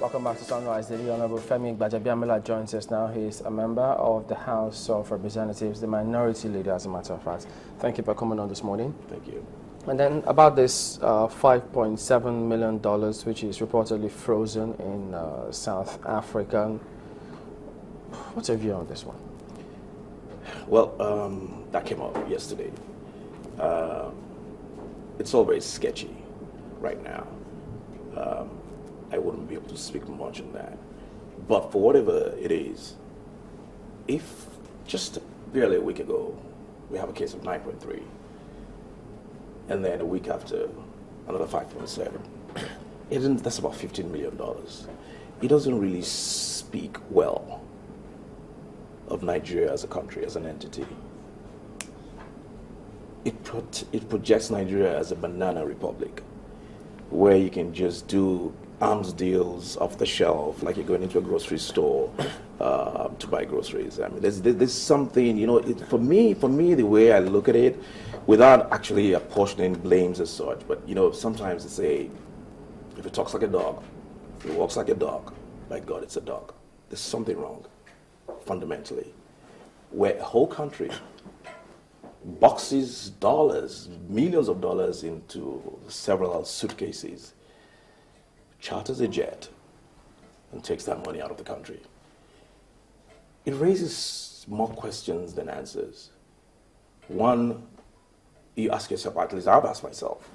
Welcome back to Sunrise Daily. Honorable Gbajabiamila joins us now. He is a member of the House of Representatives, the minority leader, as a matter of fact. Thank you for coming on this morning. Thank you. And then about this $5.7 million, which is reportedly frozen in South Africa. What's your view on this one? Well, that came out yesterday. It's all very sketchy right now. I wouldn't be able to speak much on that. But for whatever it is, if just barely a week ago, we have a case of 9.3, and then a week after, another 5.7, that's about $15 million. It doesn't really speak well of Nigeria as a country, as an entity. It projects Nigeria as a banana republic, where you can just do arms deals off the shelf, like you're going into a grocery store to buy groceries. I mean, there's something, you know, for me, the way I look at it, without actually apportioning blames as such, but, you know, sometimes they say, if it talks like a dog, if it walks like a dog, by God, it's a dog. There's something wrong, fundamentally, where a whole country boxes dollars, millions of dollars into several suitcases, charters a jet, and takes that money out of the country. It raises more questions than answers. One, you ask yourself, at least I've asked myself,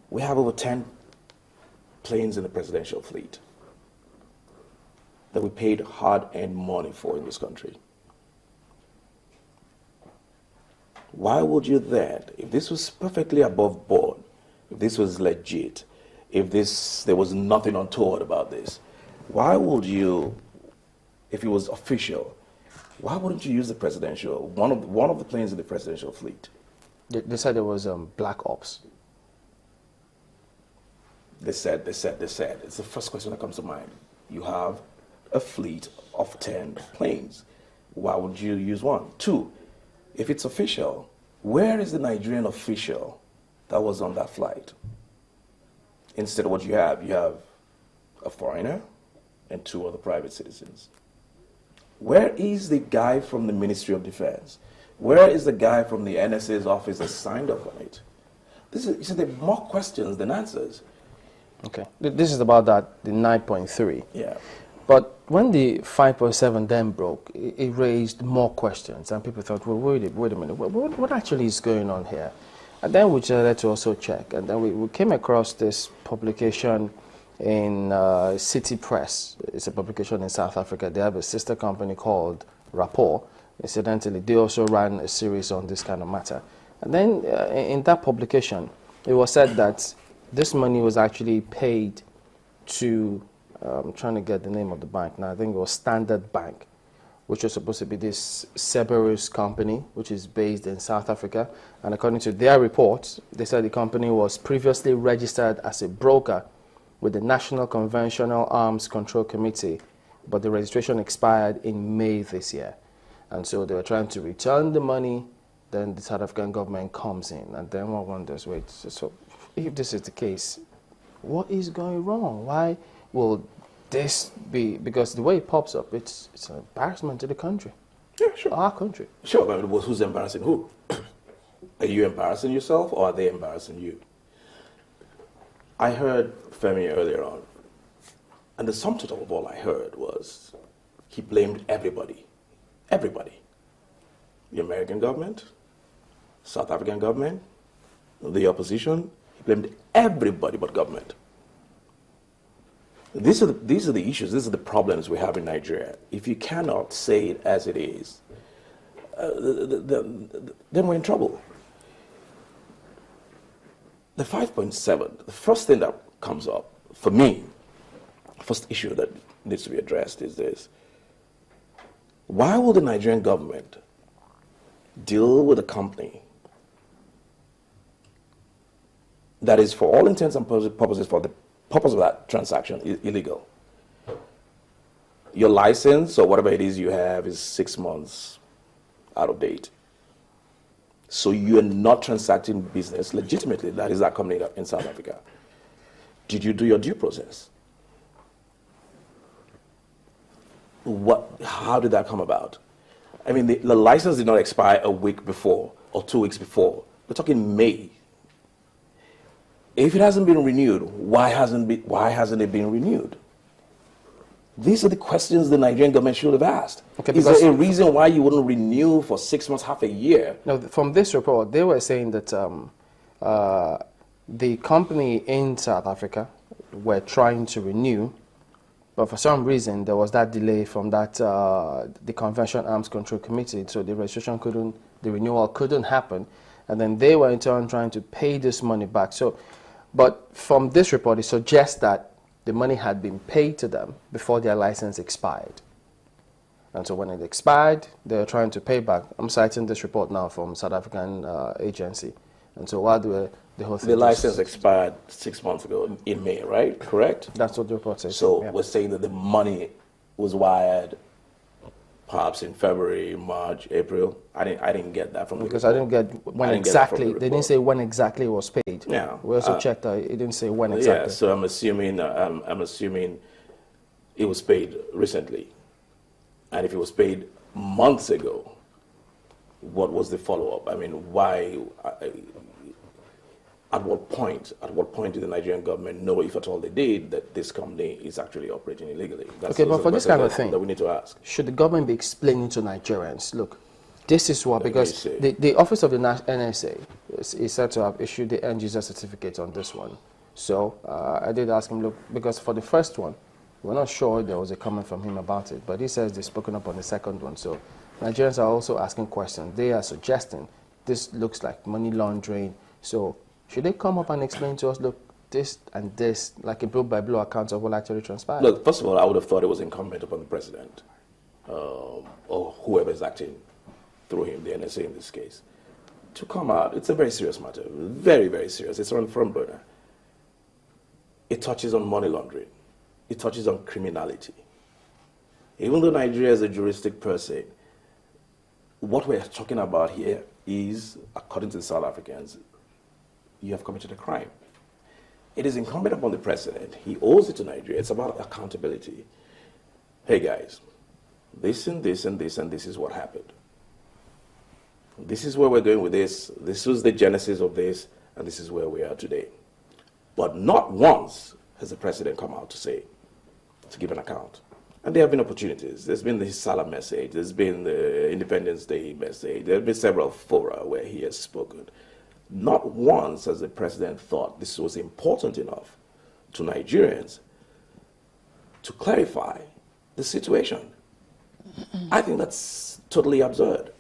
we have over 10 planes in the presidential fleet that we paid hard-earned money for in this country. Why would you then, if this was perfectly above board, if this was legit, if there was nothing untoward about this, why would you, if it was official, why wouldn't you use the presidential, one of the planes in the presidential fleet? They said it was black ops. They said. It's the first question that comes to mind. You have a fleet of 10 planes. Why would you use one? Two, if it's official, where is the Nigerian official that was on that flight? Instead of what you have a foreigner and 2 other private citizens. Where is the guy from the Ministry of Defense? Where is the guy from the NSA's office that signed up on it? There are more questions than answers. Okay. This is about that, the 9.3. Yeah. But when the 5.7 then broke, it raised more questions, and people thought, well, wait a minute, what actually is going on here? And then we decided to also check, and then we came across this publication in City Press. It's a publication in South Africa. They have a sister company called Rapport. Incidentally, they also ran a series on this kind of matter. And then in that publication, it was said that this money was actually paid to, I'm trying to get the name of the bank now, I think it was Standard Bank, which was supposed to be this Cerberus company, which is based in South Africa. And according to their reports, they said the company was previously registered as a broker with the National Conventional Arms Control Committee, but the registration expired in May this year. And so they were trying to return the money, then the South African government comes in, and then one wonders, wait, so if this is the case, what is going wrong? Why will this be, because the way it pops up, it's an embarrassment to the country. Yeah, sure. Our country. Sure, but who's embarrassing who? Are you embarrassing yourself, or are they embarrassing you? I heard Femi earlier on, and the sum total of all I heard was he blamed everybody. Everybody. The American government, South African government, the opposition. He blamed everybody but government. These are the issues, these are the problems we have in Nigeria. If you cannot say it as it is, then we're in trouble. The 5.7, the first thing that comes up, for me, first issue that needs to be addressed is this. Why will the Nigerian government deal with a company that is, for all intents and purposes, for the purpose of that transaction, illegal? Your license or whatever it is you have is 6 months out of date. So you are not transacting business legitimately. That is that company in South Africa. Did you do your due process? How did that come about? I mean, the license did not expire a week before or 2 weeks before. We're talking May. If it hasn't been renewed, why hasn't it been renewed? These are the questions the Nigerian government should have asked. Okay, is there a reason why you wouldn't renew for 6 months, half a year? No, from this report, they were saying that the company in South Africa were trying to renew, but for some reason there was that delay from that the Convention Arms Control Committee, so the renewal couldn't happen, and then they were in turn trying to pay this money back. So, but from this report, it suggests that the money had been paid to them before their license expired. And so when it expired, they were trying to pay back. I'm citing this report now from South African agency. And so while the whole thing... The license expired 6 months ago in May, right? Correct? That's what the report says. So yeah. we're saying that the money was wired perhaps in February, March, April. I didn't get that from the because report. I didn't get when exactly. They didn't say when exactly it was paid. Yeah. We also checked. It didn't say when exactly. Yeah. So I'm assuming it was paid recently, and if it was paid months ago, what was the follow-up? I mean, why? At what point did the Nigerian government know, if at all they did, that this company is actually operating illegally? That's okay, but for this kind of thing, that we need to ask. Should the government be explaining to Nigerians, look, this is what, because the Office of the NSA is said to have issued the end user certificate on this one. So I did ask him, look, because for the first one, we're not sure there was a comment from him about it, but he says they've spoken up on the second one. So Nigerians are also asking questions. They are suggesting this looks like money laundering. So should they come up and explain to us, look, this and this, like a blow-by-blow account of what actually transpired? Look, first of all, I would have thought it was incumbent upon the president or whoever is acting through him, the NSA in this case, to come out. It's a very serious matter, very, very serious. It's on the front burner. It touches on money laundering. It touches on criminality. Even though Nigeria is a juristic per se, what we're talking about here is, according to the South Africans, you have committed a crime. It is incumbent upon the president. He owes it to Nigeria. It's about accountability. Hey guys, this and this and this and this is what happened. This is where we're going with this. This was the genesis of this, and this is where we are today. But not once has the president come out to give an account. And there have been opportunities. There's been the Salah message. There's been the Independence Day message. There have been several fora where he has spoken. Not once has the president thought this was important enough to Nigerians to clarify the situation. I think that's totally absurd.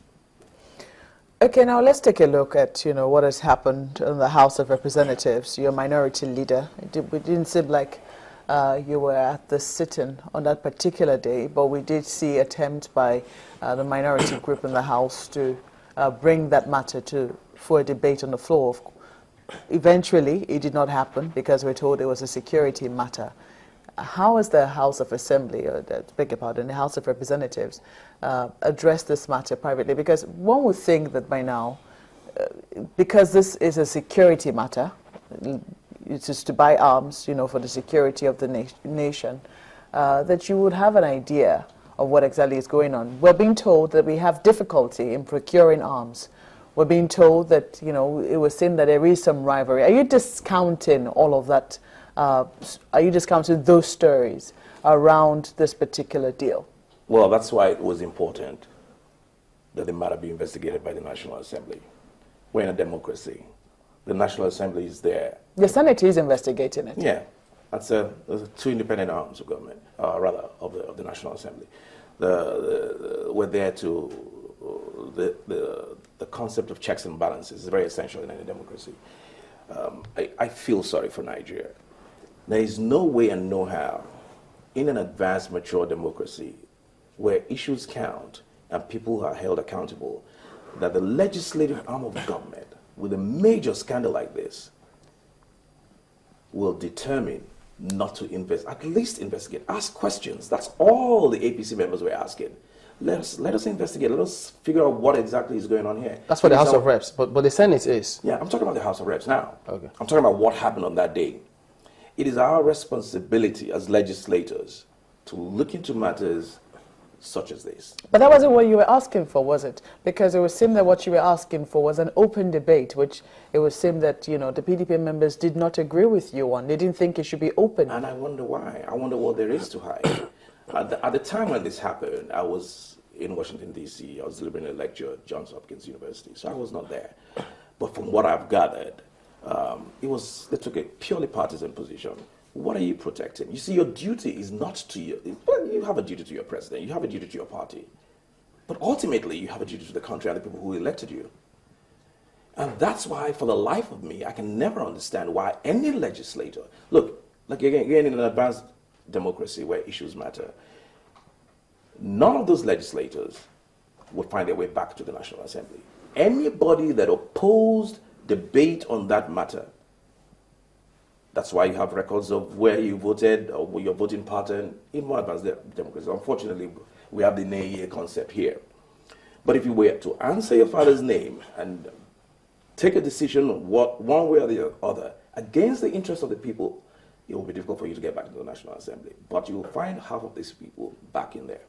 Okay, now let's take a look at what has happened in the House of Representatives. You're a minority leader. It didn't seem like you were at the sit-in on that particular day, but we did see attempt by the minority group in the House to bring that matter for a debate on the floor. Eventually, it did not happen because we're told it was a security matter. How has the House of Assembly, the House of Representatives, addressed this matter privately? Because one would think that by now, because this is a security matter, it is to buy arms, for the security of the nation, that you would have an idea of what exactly is going on. We're being told that we have difficulty in procuring arms. We're being told that, it was seen that there is some rivalry. Are you discounting all of that? Are you discounting those stories around this particular deal? Well, that's why it was important that the matter be investigated by the National Assembly. We're in a democracy. The National Assembly is there. The Senate is investigating it. Yeah. That's two independent arms of government, rather, of the National Assembly. We're there to... The concept of checks and balances is very essential in any democracy. I feel sorry for Nigeria. There is no way and no how in an advanced, mature democracy where issues count and people are held accountable that the legislative arm of government with a major scandal like this will determine not to at least investigate, ask questions. That's all the APC members were asking. Let us investigate. Let us figure out what exactly is going on here. That's for the House of Reps, but the Senate is. Yeah, I'm talking about the House of Reps now. Okay. I'm talking about what happened on that day. It is our responsibility as legislators to look into matters such as this. But that wasn't what you were asking for, was it? Because it would seem that what you were asking for was an open debate, which it would seem that, you know, the PDP members did not agree with you on. They didn't think it should be open. And I wonder why. I wonder what there is to hide. At the time when this happened, I was in Washington, D.C. I was delivering a lecture at Johns Hopkins University, so I was not there. But from what I've gathered, they took a purely partisan position. What are you protecting? You see, your duty is not to you. Well, you have a duty to your president. You have a duty to your party. But ultimately, you have a duty to the country and the people who elected you. And that's why, for the life of me, I can never understand why any legislator, look, like again in an advanced democracy where issues matter, none of those legislators would find their way back to the National Assembly. Anybody that opposed debate on that matter, that's why you have records of where you voted or your voting pattern in more advanced democracies. Unfortunately, we have the nay concept here. But if you were to answer your father's name and take a decision one way or the other against the interests of the people, it will be difficult for you to get back to the National Assembly. But you will find half of these people back in there.